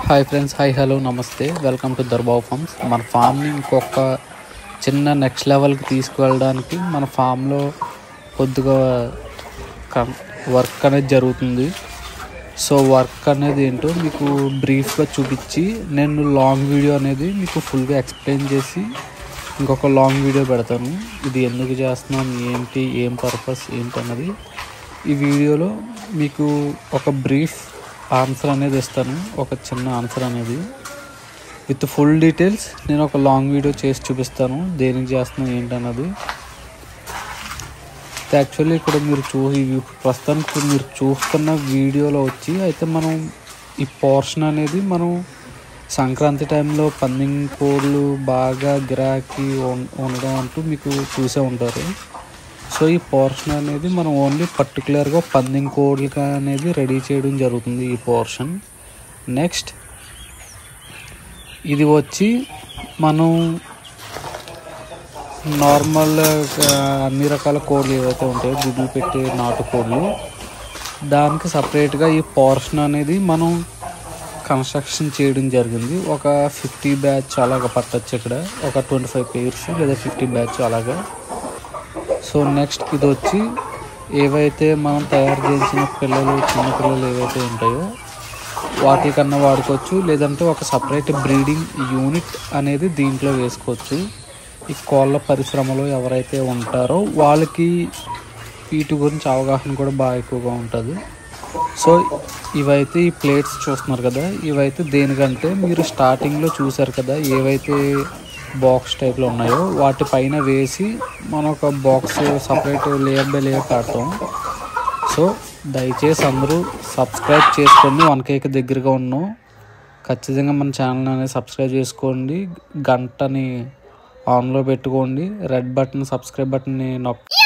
Hi friends, hi hello నమస్తే, welcome to దర్బావ్ forms. మన ఫామ్ని ఇంకొక చిన్న నెక్స్ట్ లెవెల్కి తీసుకువెళ్ళడానికి మన ఫామ్లో కొద్దిగా వర్క్ అనేది జరుగుతుంది. సో వర్క్ అనేది ఏంటో మీకు బ్రీఫ్గా చూపించి నేను లాంగ్ వీడియో అనేది మీకు ఫుల్గా ఎక్స్ప్లెయిన్ చేసి ఇంకొక లాంగ్ వీడియో పెడతాను. ఇది ఎందుకు చేస్తున్నాం, ఏంటి, ఏం పర్పస్ ఏంటి అన్నది ఈ వీడియోలో మీకు ఒక బ్రీఫ్ ఆన్సర్ అనేది ఇస్తాను. ఒక చిన్న ఆన్సర్ అనేది విత్ ఫుల్ డీటెయిల్స్ నేను ఒక లాంగ్ వీడియో చేసి చూపిస్తాను, దేనికి చేస్తున్నాను ఏంటన్నది. యాక్చువల్లీ ఇక్కడ మీరు ప్రస్తుతానికి మీరు చూస్తున్న వీడియోలో వచ్చి అయితే మనం ఈ పోర్షన్ అనేది మనం సంక్రాంతి టైంలో పందెం కోళ్ళు బాగా గిరాకీ ఉండడం అంటూ మీకు చూసే ఉంటారు. సో ఈ పోర్షన్ అనేది మనం ఓన్లీ పర్టికులర్గా పందెం కోళ్ళకి అనేది రెడీ చేయడం జరుగుతుంది ఈ పోర్షన్. నెక్స్ట్ ఇది వచ్చి మనం నార్మల్ అన్ని రకాల కోళ్ళు ఏవైతే ఉంటాయో గుడ్లు పెట్టే నాటు కోళ్ళు, దానికి సపరేట్గా ఈ పోర్షన్ అనేది మనం కన్స్ట్రక్షన్ చేయడం జరిగింది. ఒక 50 బ్యాచ్ అలాగా పట్టచ్చు, ఇక్కడ ఒక 25 pairs లేదా 50 బ్యాచ్ అలాగా. సో నెక్స్ట్ ఇది వచ్చి ఏవైతే మనం తయారు చేసిన చిన్న పిల్లలు ఏవైతే ఉంటాయో వాటికన్నా వాడుకోవచ్చు, లేదంటే ఒక సపరేట్ బ్రీడింగ్ యూనిట్ అనేది దీంట్లో వేసుకోవచ్చు. ఈ కోళ్ళ పరిశ్రమలో ఎవరైతే ఉంటారో వాళ్ళకి వీటి గురించి అవగాహన కూడా బాగా ఎక్కువగా ఉంటుంది. సో ఇవైతే ఈ ప్లేట్స్ చూస్తున్నారు కదా, ఇవైతే దేనికంటే మీరు స్టార్టింగ్లో చూసారు కదా ఏవైతే బాక్స్ టైప్లో ఉన్నాయో వాటిపైన వేసి మనం ఒక box separate layer by layer కడతాం. సో దయచేసి అందరూ సబ్స్క్రైబ్ చేసుకోండి. 1K దగ్గరగా ఉన్నాం. ఖచ్చితంగా మన ఛానల్ అనేది సబ్స్క్రైబ్ చేసుకోండి, గంటని ఆన్లో పెట్టుకోండి, రెడ్ బటన్ సబ్స్క్రైబ్ బటన్ని నొక్కి